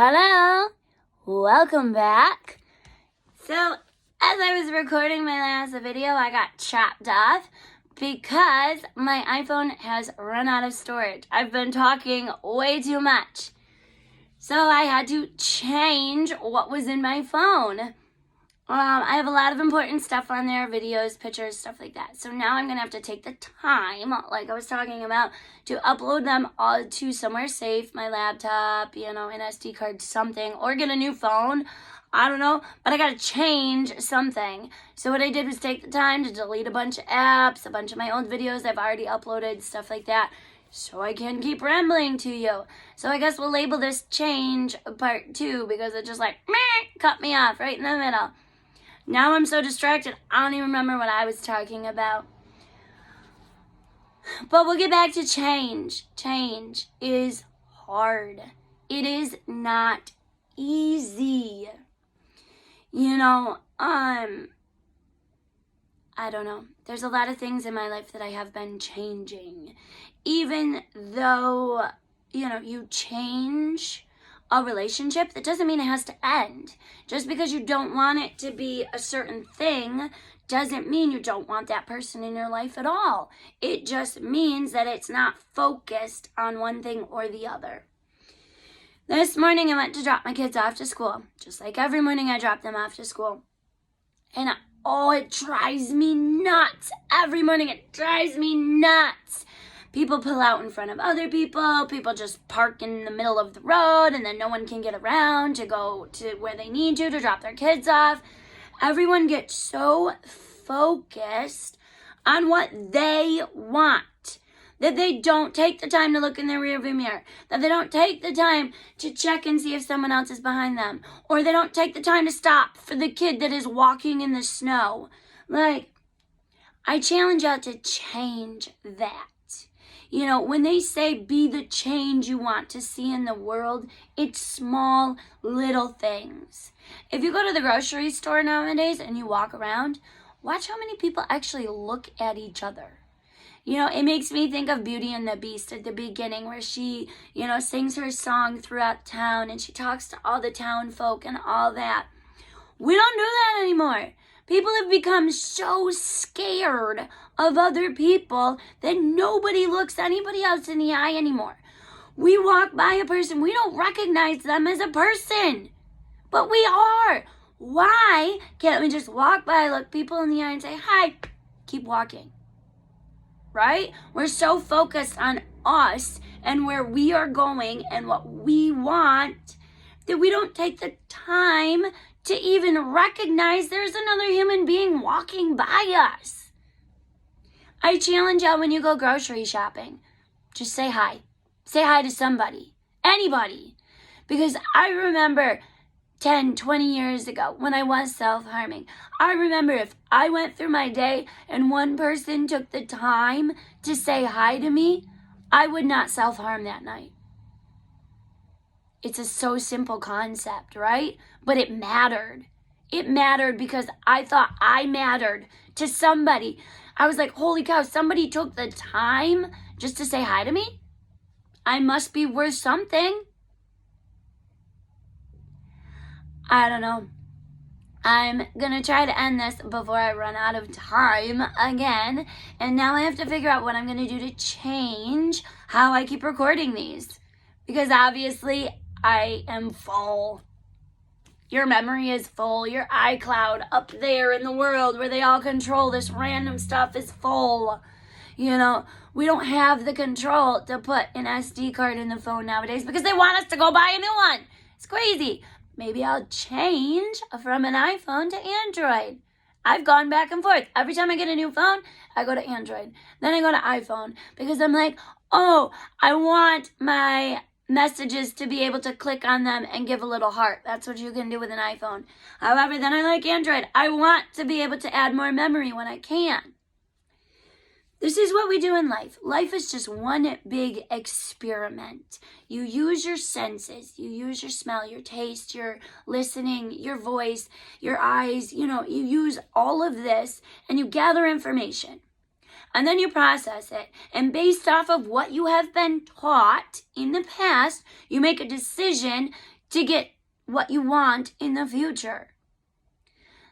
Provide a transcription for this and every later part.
Hello, welcome back. So, as I was recording my last video, I got chopped off because my iPhone has run out of storage. I've been talking way too much. So I had to change what was in my phone. I have a lot of important stuff on there, videos, pictures, stuff like that. So now I'm going to have to take the time, like I was talking about, to upload them all to somewhere safe, my laptop, an SD card, something, or get a new phone. I don't know, but I got to change something. So what I did was take the time to delete a bunch of apps, a bunch of my old videos I've already uploaded, stuff like that, so I can keep rambling to you. So I guess we'll label this change part 2 because it just cut me off right in the middle. Now I'm so distracted, I don't even remember what I was talking about. But we'll get back to change. Change is hard. It is not easy. I don't know. There's a lot of things in my life that I have been changing. Even though, you change a relationship, that doesn't mean it has to end. Just because you don't want it to be a certain thing doesn't mean you don't want that person in your life at all. It just means that it's not focused on one thing or the other. This morning I went to drop my kids off to school. Just like every morning I drop them off to school. And it drives me nuts. Every morning it drives me nuts. People pull out in front of other people. People just park in the middle of the road and then no one can get around to go to where they need to drop their kids off. Everyone gets so focused on what they want that they don't take the time to look in their rearview mirror, that they don't take the time to check and see if someone else is behind them, or they don't take the time to stop for the kid that is walking in the snow. I challenge y'all to change that. When they say be the change you want to see in the world, it's small, little things. If you go to the grocery store nowadays and you walk around, watch how many people actually look at each other. It makes me think of Beauty and the Beast at the beginning where she, sings her song throughout town and she talks to all the town folk and all that. We don't do that anymore. People have become so scared of other people that nobody looks anybody else in the eye anymore. We walk by a person, we don't recognize them as a person, but we are. Why can't we just walk by, look people in the eye and say, hi, keep walking? Right? We're so focused on us and where we are going and what we want that we don't take the time to even recognize there's another human being walking by us. I challenge y'all when you go grocery shopping, just say hi. Say hi to somebody, anybody. Because I remember 10, 20 years ago when I was self-harming, I remember if I went through my day and one person took the time to say hi to me, I would not self-harm that night. It's a so simple concept, right? But it mattered. It mattered because I thought I mattered to somebody. I was like, holy cow, somebody took the time just to say hi to me? I must be worth something. I don't know. I'm going to try to end this before I run out of time again. And now I have to figure out what I'm going to do to change how I keep recording these. Because obviously I am full. Your memory is full. Your iCloud up there in the world where they all control this random stuff is full. We don't have the control to put an SD card in the phone nowadays because they want us to go buy a new one. It's crazy. Maybe I'll change from an iPhone to Android. I've gone back and forth. Every time I get a new phone, I go to Android. Then I go to iPhone because I'm like, I want my messages to be able to click on them and give a little heart. That's what you can do with an iPhone. However, then I like Android. I want to be able to add more memory when I can. This is what we do in life. Life is just one big experiment. You use your senses. You use your smell, your taste, your listening, your voice, your eyes. You use all of this and you gather information. And then you process it. And based off of what you have been taught in the past, you make a decision to get what you want in the future.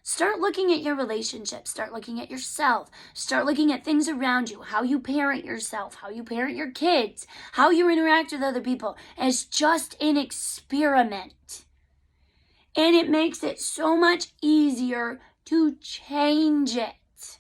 Start looking at your relationships. Start looking at yourself. Start looking at things around you, how you parent yourself, how you parent your kids, how you interact with other people as just an experiment. And it makes it so much easier to change it.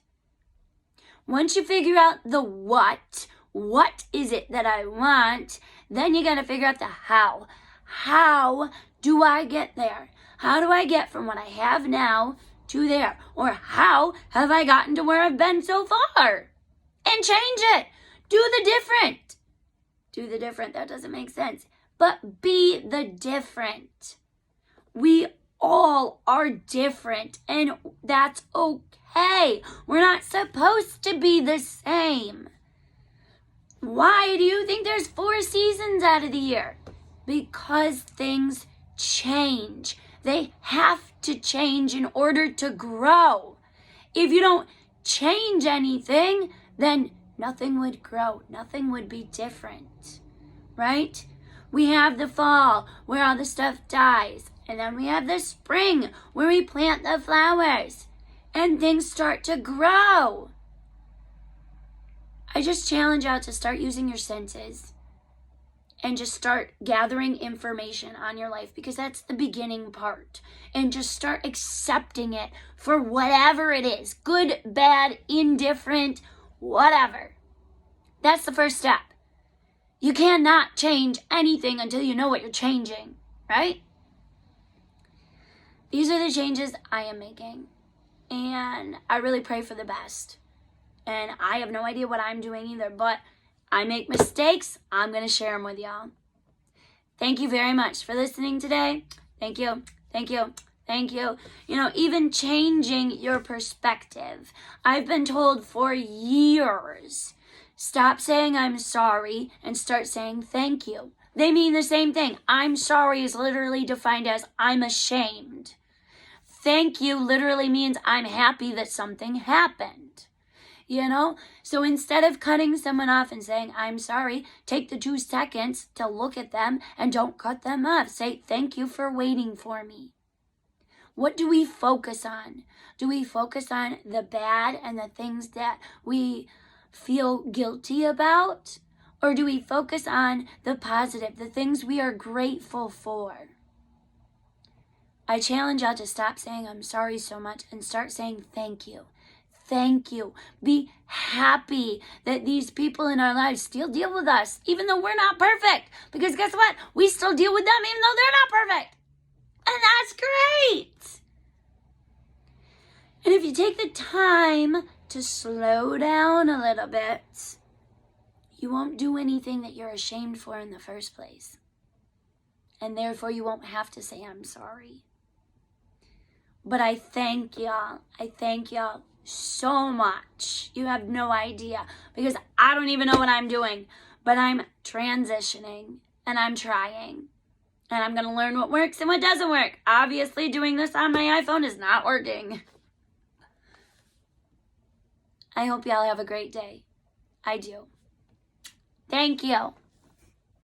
Once you figure out the what is it that I want, then you got to figure out the how. How do I get there? How do I get from what I have now to there? Or how have I gotten to where I've been so far? And change it. Do the different. Do the different. That doesn't make sense. But be the different. We all are different, and that's okay. We're not supposed to be the same. Why do you think there's 4 seasons out of the year? Because things change. They have to change in order to grow. If you don't change anything, then nothing would grow. Nothing would be different, right? We have the fall where all the stuff dies. And then we have the spring where we plant the flowers and things start to grow. I just challenge y'all to start using your senses and just start gathering information on your life, because that's the beginning part. And just start accepting it for whatever it is, good, bad, indifferent, whatever. That's the first step. You cannot change anything until you know what you're changing, right? These are the changes I am making, and I really pray for the best. And I have no idea what I'm doing either, but I make mistakes. I'm going to share them with y'all. Thank you very much for listening today. Thank you. Thank you. Thank you. You know, even changing your perspective. I've been told for years, stop saying I'm sorry and start saying thank you. They mean the same thing. I'm sorry is literally defined as I'm ashamed. Thank you literally means I'm happy that something happened. You know? So instead of cutting someone off and saying, I'm sorry, take the 2 seconds to look at them and don't cut them off. Say, thank you for waiting for me. What do we focus on? Do we focus on the bad and the things that we feel guilty about? Or do we focus on the positive, the things we are grateful for? I challenge y'all to stop saying I'm sorry so much and start saying thank you. Thank you. Be happy that these people in our lives still deal with us, even though we're not perfect. Because guess what? We still deal with them even though they're not perfect. And that's great. And if you take the time to slow down a little bit, you won't do anything that you're ashamed for in the first place. And therefore you won't have to say I'm sorry. But I thank y'all. I thank y'all so much. You have no idea, because I don't even know what I'm doing, but I'm transitioning and I'm trying, and I'm going to learn what works and what doesn't work. Obviously, doing this on my iPhone is not working. I hope y'all have a great day. I do. Thank you.